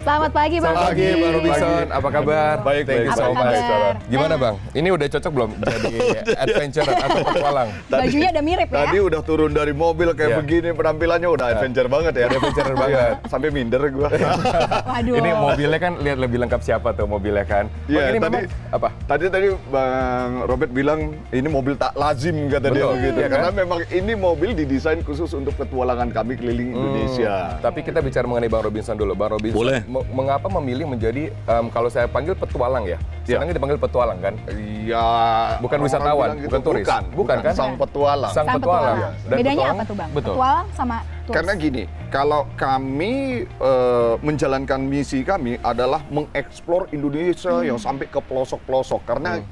Selamat pagi Bang. Selamat pagi Bang Robinson, apa kabar? Baik, Thank you baik. so Apa much. kabar? Gimana Bang? Ini udah cocok belum jadi adventure atau petualang? Bajunya udah mirip ya? Tadi udah turun dari mobil kayak Iya. begini penampilannya udah adventure banget ya. Udah adventure banget. Iya, sampai minder gua. Waduh. Ini mobilnya kan lihat lebih lengkap siapa tuh mobilnya kan? Bang, Iya, ini tadi memang apa? Tadi Bang Robert bilang ini mobil tak lazim kata dia Betul, begitu. iya kan? Karena memang ini mobil didesain khusus untuk petualangan kami keliling Indonesia. Tapi kita bicara mengenai Bang Robinson dulu. Bang Robinson, Boleh. Mengapa memilih menjadi kalau saya panggil petualang ya? Iya. Senangnya dipanggil petualang kan? Iya. Bukan orang wisatawan, bilang bukan turis. Bukan kan? Sang petualang. Sang petualang. Dan Bedanya petualang- apa tuh Bang? Betul. Petualang sama turis. Karena gini, kalau kami menjalankan misi kami adalah mengeksplor Indonesia yang sampai ke pelosok-pelosok. Karena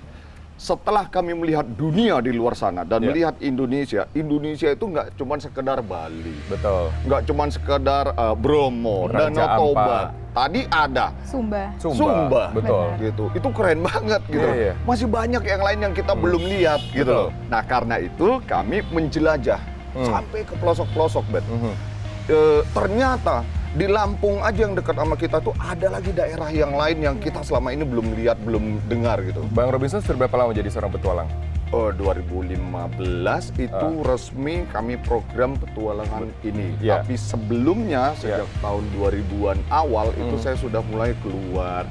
setelah kami melihat dunia di luar sana dan Ya. melihat Indonesia, Indonesia itu nggak cuma sekedar Bali, Betul. nggak cuma sekedar Bromo, Raja Danau Toba. Ampat. Tadi ada Sumba. Sumba. Betul. Benar. gitu. Itu keren banget gitu. Iya, iya. Masih banyak yang lain yang kita belum lihat gitu Betul. loh. Nah, karena itu kami menjelajah sampai ke pelosok-pelosok, Bet. Mhm. Ternyata di Lampung aja yang dekat sama kita tuh ada lagi daerah yang lain yang kita selama ini belum lihat, belum dengar gitu. Bang Robinson sudah berapa lama jadi seorang petualang? 2015 itu resmi kami program petualangan ini. Ya. Tapi sebelumnya sejak tahun 2000-an awal itu saya sudah mulai keluar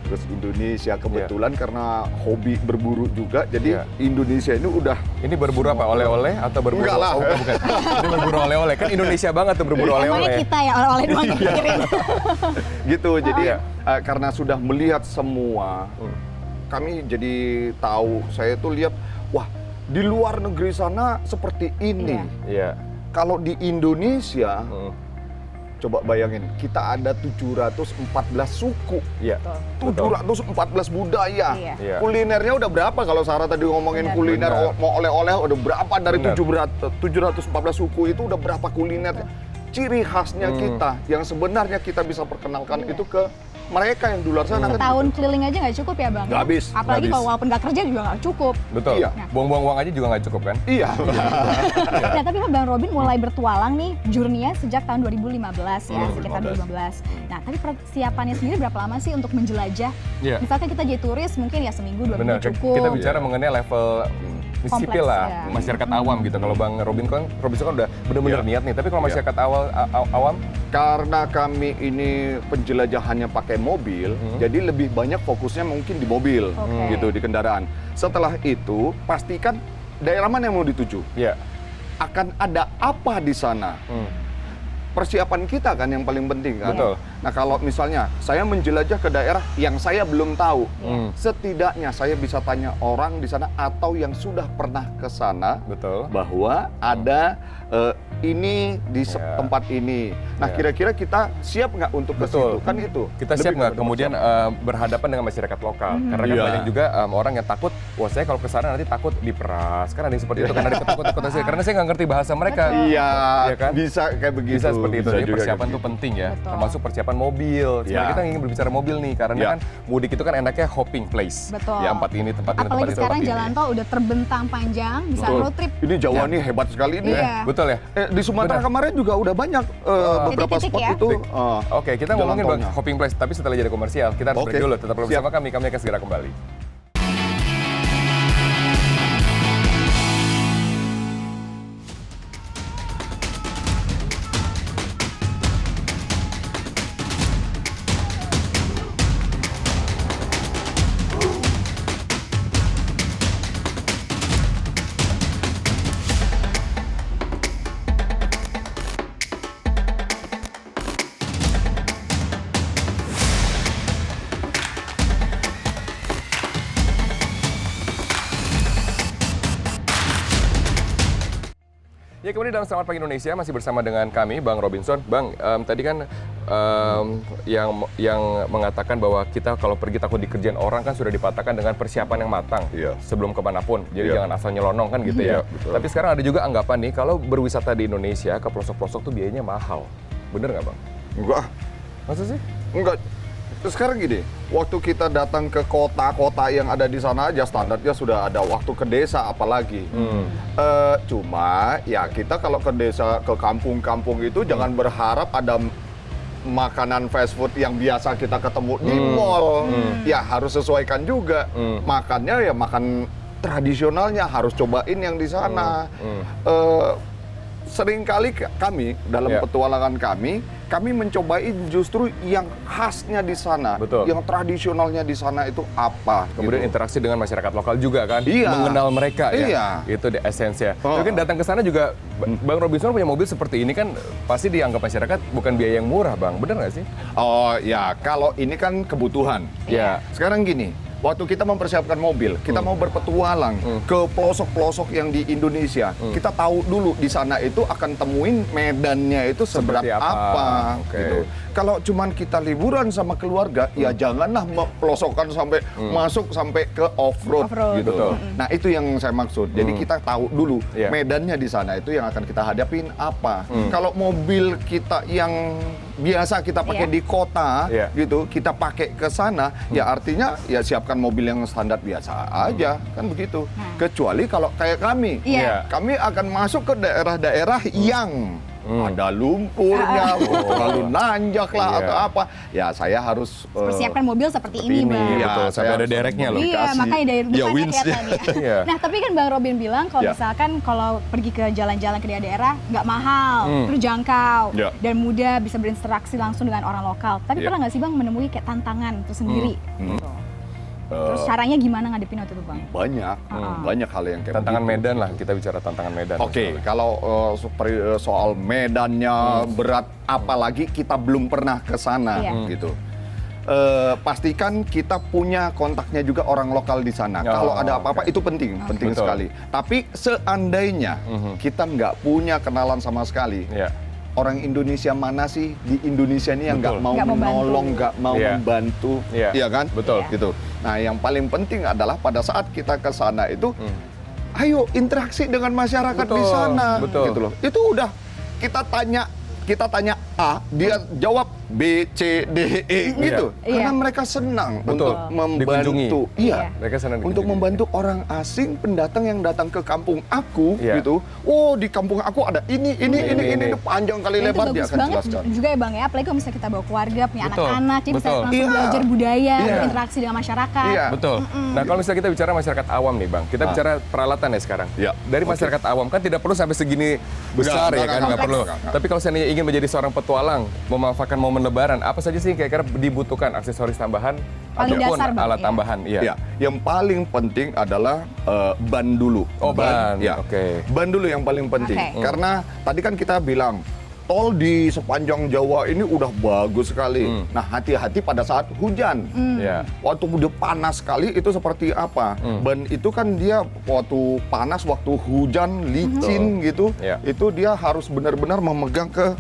terus Indonesia kebetulan karena hobi berburu juga. Jadi Ya. Indonesia ini udah Ini berburu apa? Oleh-oleh atau berburu? Enggak lah. Oh, bukan. Ini berburu oleh-oleh. Kan Indonesia banget tuh berburu Emangnya oleh-oleh. kita ya oleh-oleh doang yang pikirin. gitu. Jadi Iya. karena sudah melihat semua, kami jadi tahu. Saya tuh lihat, wah di luar negeri sana seperti ini. Iya. Kalau di Indonesia, Hmm. coba bayangin, kita ada 714 suku, Iya. Betul. 714 budaya. Iya. Iya. Kulinernya udah berapa kalau Sarah tadi ngomongin Benar. kuliner, Benar. mau oleh-oleh udah berapa dari Benar. 714 suku itu udah berapa kuliner. Ciri khasnya kita yang sebenarnya kita bisa perkenalkan Iya. itu ke mereka yang di luar sana kan. Tahun keliling aja nggak cukup ya Bang? Nggak habis, Apalagi nggak habis. kalau walaupun nggak kerja juga nggak cukup. Betul. Iya. Buang-buang uang aja juga nggak cukup kan? Iya. Nah tapi kan Bang Robin mulai bertualang nih journey-nya sejak tahun 2015 ya, sekitar 2015. Nah tapi persiapannya sendiri berapa lama sih untuk menjelajah? Iya. Misalkan kita jadi turis mungkin ya seminggu, 2 Benar. minggu cukup. Kita bicara mengenai level Kompleks, sipil lah, ya. masyarakat awam gitu. Kalau Bang Robinson kan udah benar-benar Iya. niat nih. Tapi kalau Iya. masyarakat awam, Karena kami ini penjelajahannya pakai mobil, jadi lebih banyak fokusnya mungkin di mobil, Oke. gitu di kendaraan. Setelah itu pastikan daerah mana yang mau dituju, ya. akan ada apa di sana. Persiapan kita kan yang paling penting kan. Betul. Nah kalau misalnya saya menjelajah ke daerah yang saya belum tahu, setidaknya saya bisa tanya orang di sana atau yang sudah pernah ke sana Betul. bahwa ada ini di Ya. tempat ini. Nah Ya. kira-kira kita siap nggak untuk ke Betul. situ? Kan itu. Kita Lebih siap nggak kepada kemudian berhadapan dengan masyarakat lokal? Karena kan Iya. banyak juga orang yang takut, wah saya kalau ke sana nanti takut diperas. Kan ada yang seperti itu, kan ada ketakutan saya. Karena saya nggak ngerti bahasa mereka. Iya, Iya kan? bisa kayak begitu. Bisa seperti itu. Bisa Jadi juga persiapan kayak itu begitu. penting ya. Betul. Termasuk persiapan mobil. Sebenarnya Ya. kita ingin berbicara mobil nih, karena Ya. kan mudik itu kan enaknya hopping place. Betul. Ya tempat ini, tempat ini, tempat Apalagi itu, sekarang tempat jalan ini. tol udah terbentang panjang, bisa Betul. road trip. Ini Jawa Ya. nih hebat sekali nih. Iya. Betul ya? Di Sumatera Benar. kemarin juga udah banyak beberapa Titik-titik spot ya. itu. Oke, kita jalan ngomongin Bang tolnya. hopping place, tapi setelah jadi komersial, kita harus Oke. break dulu. Tetap bersama Siap. kami akan segera kembali. Ya kemudian dalam Selamat Pagi Indonesia masih bersama dengan kami Bang Robinson. Bang, tadi kan yang mengatakan bahwa kita kalau pergi takut dikerjain orang kan sudah dipatahkan dengan persiapan yang matang Iya. sebelum kemanapun. Jadi Iya. jangan asal nyelonong kan gitu ya. Iya, betul. Tapi sekarang ada juga anggapan nih kalau berwisata di Indonesia ke pelosok-pelosok tuh biayanya mahal. Bener nggak Bang? Enggak, Masa sih? enggak. Terus sekarang gini, waktu kita datang ke kota-kota yang ada di sana aja standarnya sudah ada. Waktu ke desa apalagi. Cuma ya kita kalau ke desa, ke kampung-kampung itu jangan berharap ada makanan fast food yang biasa kita ketemu di mall, ya harus sesuaikan juga. Makannya ya makan tradisionalnya, harus cobain yang di sana. Seringkali kami dalam petualangan kami mencobain justru yang khasnya di sana, Betul. yang tradisionalnya di sana itu apa. Kemudian gitu. interaksi dengan masyarakat lokal juga kan, Iya. mengenal mereka ya. Iya. Itu di esensinya. Tapi kan datang ke sana juga, Bang Robinson punya mobil seperti ini kan pasti dianggap masyarakat bukan biaya yang murah, Bang. Bener nggak sih? Oh ya, kalau ini kan kebutuhan. Iya. Sekarang gini, waktu kita mempersiapkan mobil, kita mau berpetualang ke pelosok-pelosok yang di Indonesia. Kita tahu dulu di sana itu akan temuin medannya itu seberat Seperti apa. apa. Oke. Gitu. Kalau cuman kita liburan sama keluarga, ya janganlah pelosokkan sampai masuk sampai ke off-road, Off-road. gitu. Betul. Nah, itu yang saya maksud. Jadi kita tahu dulu Iya. medannya di sana itu yang akan kita hadapin apa. Kalau mobil kita yang biasa kita pakai Iya. di kota, Iya. gitu, kita pakai ke sana, ya artinya ya siapkan mobil yang standar biasa aja, kan begitu. Kecuali kalau kayak kami, Iya. kami akan masuk ke daerah-daerah yang ada lumpurnya, terlalu nanjak lah Iya. atau apa. Ya saya harus Persiapkan mobil seperti ini, ini, Bang. betul. Ya, Sampai saya ada harus dereknya loh. Iya, dikasih. makanya dari Ya, depannya wins ya. kelihatan ya. Iya. Nah, tapi kan Bang Robin bilang kalau Ya. misalkan kalau pergi ke jalan-jalan ke daerah nggak mahal, terjangkau, Ya. dan mudah bisa berinteraksi langsung dengan orang lokal. Tapi Ya. pernah nggak sih Bang menemui kayak tantangan itu sendiri? Gitu. Terus caranya gimana ngadepin waktu itu, Bang? banyak hal yang kayak Tantangan begitu. Medan lah, kita bicara tantangan Medan. Oke, kalau soal medannya berat, apalagi kita belum pernah ke sana, Iya. gitu. Pastikan kita punya kontaknya juga orang lokal di sana. Oh, Kalau ada apa-apa oke. itu penting Betul. sekali. Tapi seandainya kita nggak punya kenalan sama sekali, Iya. orang Indonesia mana sih di Indonesia ini yang nggak Betul. mau Nggak membantu. menolong, nggak mau Iya. membantu, Iya. iya kan? Betul. Iya. Gitu. Nah, yang paling penting adalah pada saat kita ke sana itu, ayo interaksi dengan masyarakat di Betul, sana, betul. gitu loh. Itu udah kita tanya A, dia jawab B, C, D, E gitu. Iya. Karena mereka senang Betul. untuk membantu. Dikunjungi. Iya. Mereka senang Untuk dikunjungi. membantu orang asing pendatang yang datang ke kampung aku, Iya. gitu. Oh, di kampung aku ada ini Ini. panjang kali Dan itu lebar dia bagus akan banget jelaskan. juga ya Bang ya, apalagi kalau misalnya kita bawa keluarga, punya Betul, anak-anak, jadi bisa betul. langsung Iya. belajar budaya, Iya. berinteraksi dengan masyarakat. Iya. Betul. Nah, kalau misalnya kita bicara masyarakat awam nih, Bang. Kita bicara peralatan ya sekarang. Iya. Dari masyarakat awam kan tidak perlu sampai segini besar ya kan, nggak perlu. enggak. Tapi kalau seandainya ingin menjadi seorang petualang, memanfaatkan momen lebaran, apa saja sih kira-kira dibutuhkan aksesoris tambahan Paling ataupun dasar, Bang, alat iya. tambahan? Iya. Ya, yang paling penting adalah ban dulu. Oh, ban. Ya. Oke. Ban dulu yang paling penting. Oke. Karena tadi kan kita bilang tol di sepanjang Jawa ini udah bagus sekali. Nah, hati-hati pada saat hujan. Iya. Waktu udah panas sekali itu seperti apa? Ban itu kan dia waktu panas, waktu hujan, licin gitu, Iya. itu dia harus benar-benar memegang ke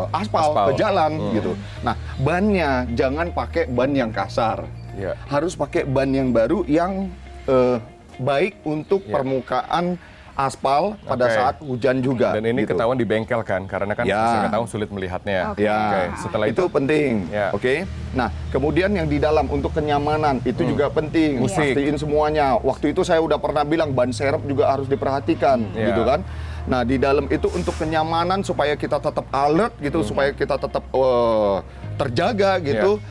aspal, Aspal. ke jalan gitu. Nah, bannya jangan pakai ban yang kasar. Iya. Harus pakai ban yang baru yang baik untuk Iya. permukaan aspal pada Oke. saat hujan juga. Dan ini gitu. ketahuan di bengkel kan, karena kan Ya. saya ketahuan sulit melihatnya. Oke. Ya, Oke, setelah itu, penting. Ya. Oke. Nah, kemudian yang di dalam untuk kenyamanan itu juga penting. Musik. Pastiin semuanya. Waktu itu saya udah pernah bilang ban serep juga harus diperhatikan, Ya. gitu kan. Nah, di dalam itu untuk kenyamanan supaya kita tetap alert gitu, supaya kita tetap terjaga gitu.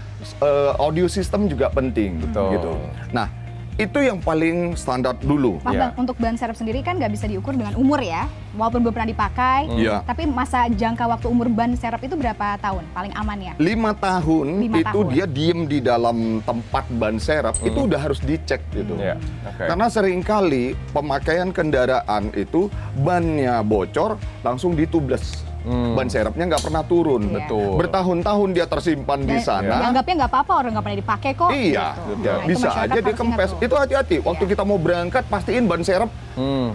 Audio system juga penting, Betul. gitu. Nah, itu yang paling standar dulu. Mas Iya. Bang, untuk ban serep sendiri kan nggak bisa diukur dengan umur ya, walaupun belum pernah dipakai. Iya. Tapi masa jangka waktu umur ban serep itu berapa tahun paling aman ya? 5 tahun 5 itu tahun. dia diem di dalam tempat ban serep, itu udah harus dicek gitu. Iya, oke. Karena seringkali pemakaian kendaraan itu bannya bocor langsung ditubles. Ban serepnya nggak pernah turun. Iya. Betul. Bertahun-tahun dia tersimpan di Dan sana. dianggapnya nggak apa-apa, orang nggak pernah dipakai kok. Iya, gitu. ya, Nah, itu bisa masyarakat aja harus ingat dikempes. tuh. Itu hati-hati. Waktu Iya. kita mau berangkat, pastiin ban serep Hmm.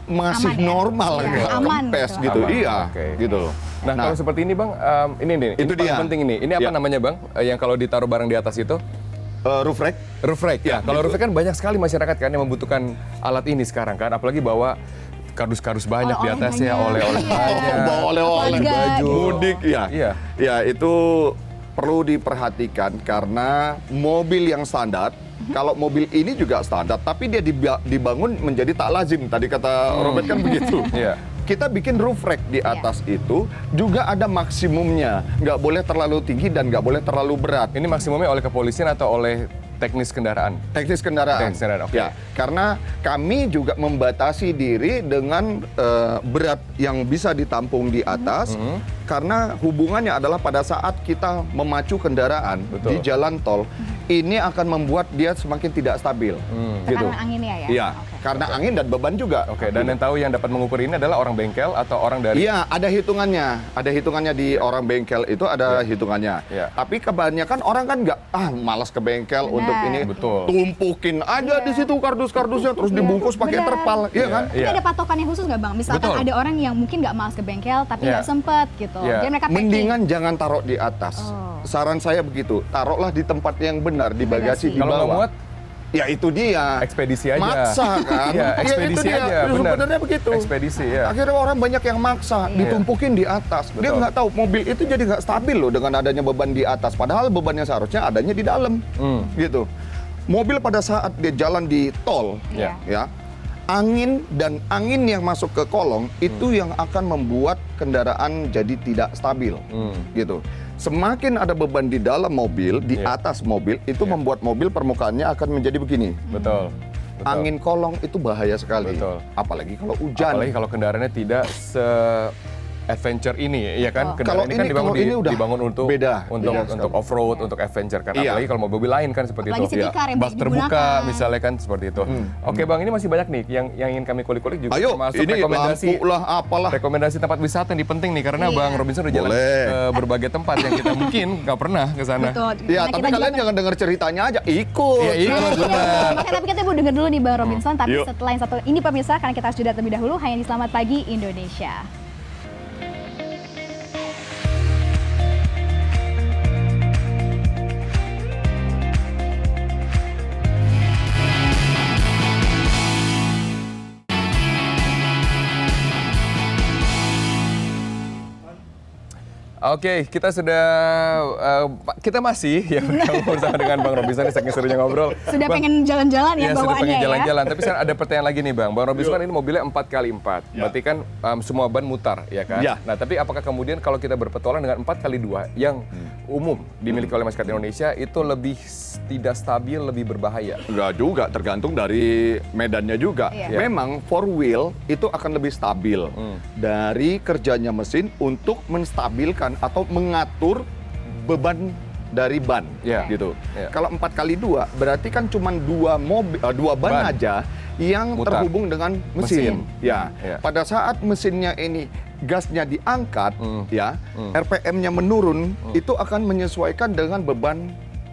masih Aman ya? normal, Iya, nggak aman kempes gitu. gitu. Aman, Iya, oke. gitu loh. Nah, kalau seperti ini Bang, ini nih, Itu ini paling dia. penting ini. Ini apa Ya. namanya Bang? Yang kalau ditaruh barang di atas itu? Roof rack. Roof rack. Ya, Kalau itu. roof rack kan banyak sekali masyarakat kan yang membutuhkan alat ini sekarang kan, apalagi bawa kardus-kardus banyak di Oleh-oleh atasnya, banyak. oleh-oleh Iya. banyak. Bawa oleh-oleh, Keluarga baju. gitu. Mudik, ya. Iya. Ya, itu perlu diperhatikan karena mobil yang standar, kalau mobil ini juga standar, tapi dia dibangun menjadi tak lazim. Tadi kata Robert kan begitu. Iya. kita bikin roof rack di atas itu juga ada maksimumnya. Nggak boleh terlalu tinggi dan nggak boleh terlalu berat. Ini maksimumnya oleh kepolisian atau oleh teknis kendaraan? Teknis kendaraan. Teknis kendaraan, oke. Ya, karena kami juga membatasi diri dengan berat yang bisa ditampung di atas, karena hubungannya adalah pada saat kita memacu kendaraan di jalan tol, ini akan membuat dia semakin tidak stabil. Gitu. Tekanan anginnya ya? Iya, Oke. karena angin dan beban juga. Oke, dan yang tahu yang dapat mengukur ini adalah orang bengkel atau orang dari... Iya, ada hitungannya. Ada hitungannya di orang bengkel itu ada hitungannya. Iya. Tapi kebanyakan orang kan nggak, malas ke bengkel untuk ini. Betul. Tumpukin aja di situ kardus-kardusnya, terus dibungkus pakai Benar. terpal. Iya kan? Tapi ada patokannya khusus nggak Bang? Misalkan Betul. ada orang yang mungkin nggak malas ke bengkel, tapi nggak sempet gitu. Iya. Jadi mereka packing. Mendingan jangan taruh di atas. Saran saya begitu, taruhlah di tempat yang benar, di bagasi di Kalau nggak bawah. muat, Ya itu dia. ekspedisi aja. Maksa kan? Iya, Ya, ekspedisi itu dia. aja, benar. Sebenarnya begitu. Ekspedisi, ya. Akhirnya orang banyak yang maksa, ditumpukin di atas. Dia Betul. nggak tahu, mobil itu jadi nggak stabil loh dengan adanya beban di atas. Padahal bebannya seharusnya adanya di dalam. Gitu. Mobil pada saat dia jalan di tol, Iya. ya, angin yang masuk ke kolong itu yang akan membuat kendaraan jadi tidak stabil. Gitu. Semakin ada beban di dalam mobil, di atas mobil, itu membuat mobil permukaannya akan menjadi begini. Betul. Angin kolong itu bahaya sekali. Betul. Apalagi kalau hujan. Apalagi kalau kendaraannya tidak adventure ini, ya kan? Kalau Kendaraan ini kan ini- dibangun, kalau ini udah dibangun untuk beda untuk off-road, untuk adventure kan. Iya. Apalagi kalau mobil lain kan seperti Apalagi itu. city car yang Bak bisa terbuka digunakan. misalnya kan seperti itu. Oke Bang, ini masih banyak nih yang ingin kami kulik-kulik juga. Ayo, termasuk ini rekomendasi lampu lah, apalah. rekomendasi tempat wisata yang penting nih karena Iya. Bang Robinson udah jalan Boleh. ke berbagai tempat yang kita mungkin nggak pernah ke sana. Betul. Ya, Karena tapi kita juga kalian jangan dengar ceritanya aja, ikut. Iya, ikut benar. Makanya tapi kita mau denger dulu nih Bang Robinson, tapi Yuk. setelah yang satu ini pemirsa, karena kita harus jeda terlebih dahulu, hanya di Selamat Pagi Indonesia. Oke, kita sudah kita masih ya bersama dengan Bang Robinson saking serunya ngobrol. Sudah Bang, pengen jalan-jalan ya Iya, sudah bawaannya pengen ya. jalan-jalan. Tapi sekarang ada pertanyaan lagi nih Bang. Bang Robinson kan ini mobilnya 4x4. Berarti kan semua ban mutar, ya kan? Ya. Nah, tapi apakah kemudian kalau kita berpetualang dengan 4x2 yang umum dimiliki oleh masyarakat Indonesia itu lebih tidak stabil, lebih berbahaya? Enggak juga, tergantung dari medannya juga. Iya. Memang four wheel itu akan lebih stabil dari kerjanya mesin untuk menstabilkan atau mengatur beban dari ban, Iya. gitu. Iya. Kalau 4x2 berarti kan cuma dua ban Ban. aja yang Mutar. terhubung dengan mesin. Ya, Iya. pada saat mesinnya ini gasnya diangkat, ya, RPM-nya menurun, itu akan menyesuaikan dengan beban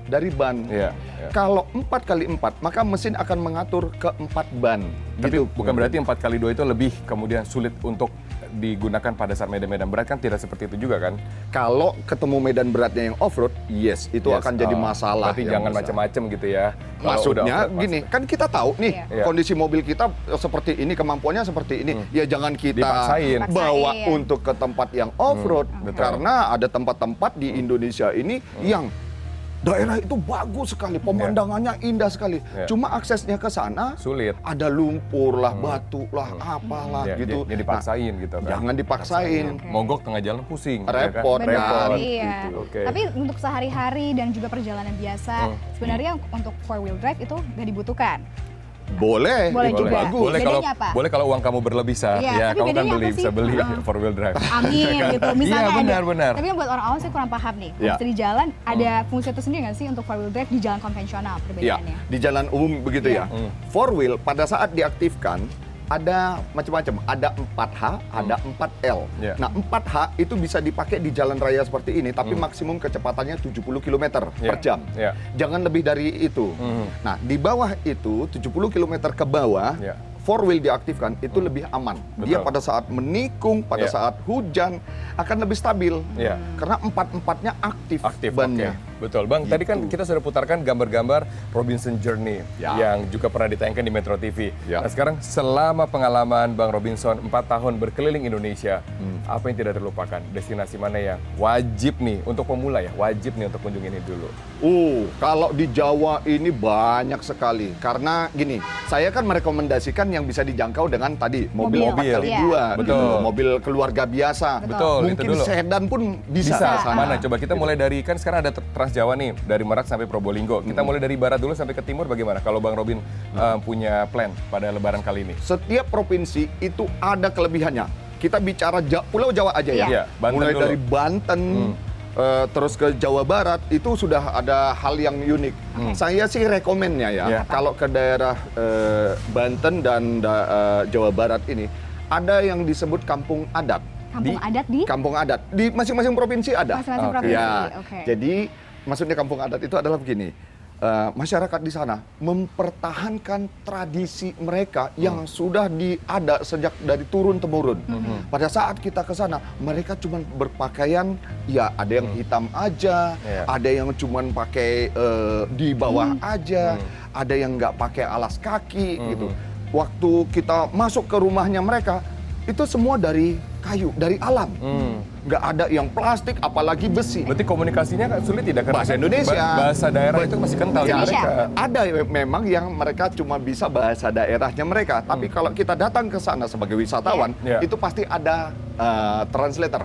dari ban. Iya. Kalau 4x4, maka mesin akan mengatur ke 4 ban. Tapi gitu. bukan berarti 4x2 itu lebih kemudian sulit untuk digunakan pada saat medan-medan berat kan tidak seperti itu juga kan? Kalau ketemu medan beratnya yang off-road, yes, itu Yes. akan jadi Oh, masalah. Berarti yang jangan besar. macam-macam gitu ya. Kalau udah Maksudnya off-road, gini, kan kita tahu nih Iya. kondisi mobil kita seperti ini, kemampuannya seperti ini. Ya jangan kita Dipaksain. bawa Dipaksain. untuk ke tempat yang off-road. Betul. Karena ada tempat-tempat di Indonesia ini yang daerah itu bagus sekali, pemandangannya indah sekali. Iya. Cuma aksesnya ke sana sulit. ada lumpur lah, batu lah, apalah Ya, gitu. dia dipaksain gitu kan. Jangan dipaksain. Mogok tengah jalan pusing. Repot, ya kan? Benar, Repot. iya. Gitu. Oke. Tapi untuk sehari-hari dan juga perjalanan biasa, sebenarnya untuk four wheel drive itu nggak dibutuhkan. Boleh, Boleh itu juga. bagus. Boleh kalau Bedanya apa? boleh kalau uang kamu berlebih sah. Iya, Ya, tapi kamu kan bedanya apa bisa sih? beli four wheel drive. Amin gitu. Misalnya Iya, benar, ada. benar. Tapi yang buat orang awam saya kurang paham nih. Kalau Ya. misalnya di jalan ada fungsi itu sendiri nggak sih untuk four wheel drive di jalan konvensional Ya, perbedaannya? di jalan umum begitu Iya. ya. Four wheel pada saat diaktifkan ada macam-macam, ada 4H, ada 4L. Iya. Nah, 4H itu bisa dipakai di jalan raya seperti ini, tapi maksimum kecepatannya 70 km Iya. per jam. Iya. Jangan lebih dari itu. Nah, di bawah itu 70 km ke bawah, Iya. four wheel diaktifkan itu lebih aman. Dia Betul. pada saat menikung, pada Iya. saat hujan akan lebih stabil. Iya. Karena empat-empatnya aktif, Aktif, bannya. oke. Betul, Bang. Tadi kan kita sudah putarkan gambar-gambar Robinson Journey Ya. yang juga pernah ditayangkan di Metro TV. Ya. Nah, sekarang selama pengalaman Bang Robinson 4 tahun berkeliling Indonesia, apa yang tidak terlupakan? Destinasi mana yang wajib nih untuk pemula ya? Wajib nih untuk kunjungi ini dulu. Kalau di Jawa ini banyak sekali. Karena gini, saya kan merekomendasikan yang bisa dijangkau dengan tadi mobil Mobil, 4x2, iya. Betul. mobil keluarga biasa. Betul, itu Mungkin dulu. sedan pun bisa. Bisa, ke sana. mana? Coba kita mulai dari, kan sekarang ada Trans Jawa nih, dari Merak sampai Probolinggo. Kita mulai dari barat dulu sampai ke timur bagaimana? Kalau Bang Robin punya plan pada lebaran kali ini. Setiap provinsi itu ada kelebihannya. Kita bicara Pulau Jawa aja ya. Iya, Banten Mulai dulu. dari Banten, terus ke Jawa Barat, itu sudah ada hal yang unik. Saya sih rekomennya ya, Iya. kalau ke daerah Banten dan Jawa Barat ini, ada yang disebut kampung adat. Kampung adat di Kampung adat. Di masing-masing provinsi ada. masing-masing Oke. provinsi. Ya, Oke. jadi maksudnya kampung adat itu adalah begini. Masyarakat di sana mempertahankan tradisi mereka yang sudah ada sejak dari turun temurun. Pada saat kita ke sana, mereka cuma berpakaian ya ada yang hitam aja, Iya. ada yang cuma pakai di bawah aja, ada yang nggak pakai alas kaki gitu. Waktu kita masuk ke rumahnya mereka, itu semua dari kayu, dari alam. Nggak ada yang plastik, apalagi besi. Berarti komunikasinya kan sulit tidak? Karena Bahasa kan Indonesia. Bahasa daerah itu masih kental di Ya, Indonesia. mereka. ada memang yang mereka cuma bisa bahasa daerahnya mereka. Tapi kalau kita datang ke sana sebagai wisatawan, Iya. itu pasti ada translator.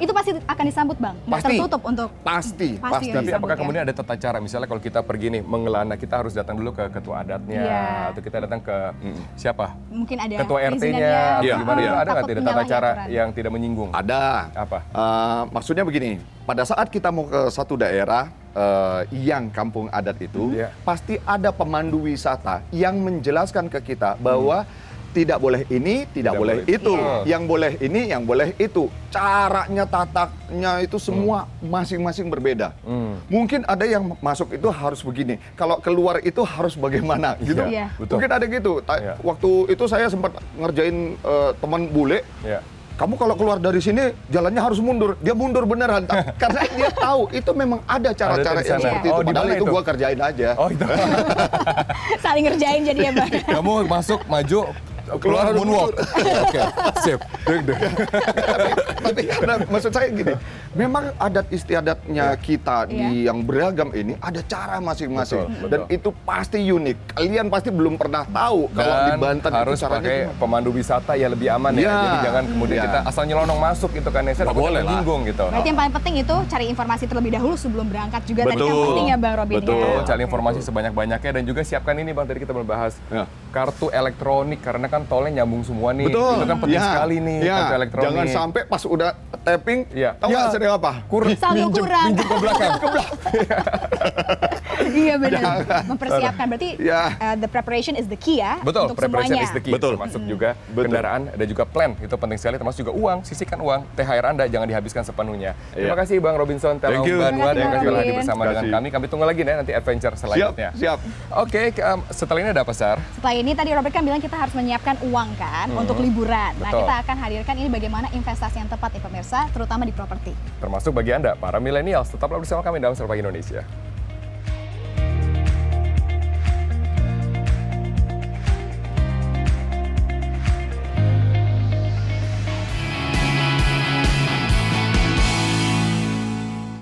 Itu pasti akan disambut, Bang. Nggak Pasti. tertutup untuk Pasti. Pasti ya. Tapi Disambut apakah ya. kemudian ada tata cara? Misalnya kalau kita pergi nih mengelana, kita harus datang dulu ke ketua adatnya, Iya. atau kita datang ke siapa? mungkin ada Ketua RT-nya, perizinannya, atau Iya. gimana? Iya. Ada nggak takut tidak tata menyalahi cara aturan. yang tidak menyinggung? Ada. Apa? Maksudnya begini, pada saat kita mau ke satu daerah yang kampung adat itu, Iya. pasti ada pemandu wisata yang menjelaskan ke kita bahwa tidak boleh ini, tidak boleh boleh itu, Iya. yang boleh ini, yang boleh itu. Caranya, tataknya itu semua masing-masing berbeda. Mungkin ada yang masuk itu harus begini, kalau keluar itu harus bagaimana gitu. Iya. Betul. Mungkin ada gitu. Iya. Waktu itu saya sempat ngerjain teman bule. Ya. Kamu kalau keluar dari sini jalannya harus mundur. Dia mundur beneran. Karena dia tahu itu memang ada cara-cara Ada di yang sana. seperti Oh, itu. di Padahal mana itu itu? gua kerjain aja. Oh itu. saling ngerjain jadi ya, Bang. Kamu masuk, maju, keluar harus moonwalk. Oke, sip. Tapi karena maksud saya gini, memang adat istiadatnya kita di yang beragam ini ada cara masing-masing. Betul, Dan betul. itu pasti unik. Kalian pasti belum pernah tahu kalau di Dan Banten harus itu caranya pakai gimana. pemandu wisata ya lebih aman ya. Ya. Jadi jangan kemudian Ya. kita asal nyelonong masuk gitu kan. Saya Nggak boleh lah. menyinggung gitu. Berarti yang paling penting itu cari informasi terlebih dahulu sebelum berangkat juga tadi yang Betul. penting ya, Bang Robin. Betul. Ya. Cari informasi sebanyak-banyaknya dan juga siapkan ini Bang, tadi kita membahas Ya. kartu elektronik karena kan tolnya nyambung semua nih. Betul. Itu kan penting Ya. sekali nih Ya. kartu elektronik. Jangan sampai pas udah tapping, Iya. tahu nggak Ya. sering apa? Saldo kurang. Minjem ke belakang. Iya benar. Mempersiapkan berarti Ya. the preparation is the key ya Betul, untuk preparation semuanya. is the key. Betul. Termasuk juga Betul. kendaraan dan juga plan, itu penting sekali. Termasuk juga uang, sisihkan uang. THR Anda jangan dihabiskan sepenuhnya. Terima Iya. kasih Bang Robinson Telaung Thank you. Banua. Terima Terima kasih, kasih telah Bang hadir Robin. bersama Terima dengan kasih. kami. Kami tunggu lagi nih nanti adventure selanjutnya. Siap. Oke, setelah ini ada apa, Sar? Setelah ini tadi Robert kan bilang kita harus menyiapkan uang kan untuk liburan. Nah, Betul. kita akan hadirkan ini bagaimana investasi yang tepat nih pemirsa, terutama di properti. Termasuk bagi Anda, para milenials. Tetaplah bersama kami dalam Serba Indonesia.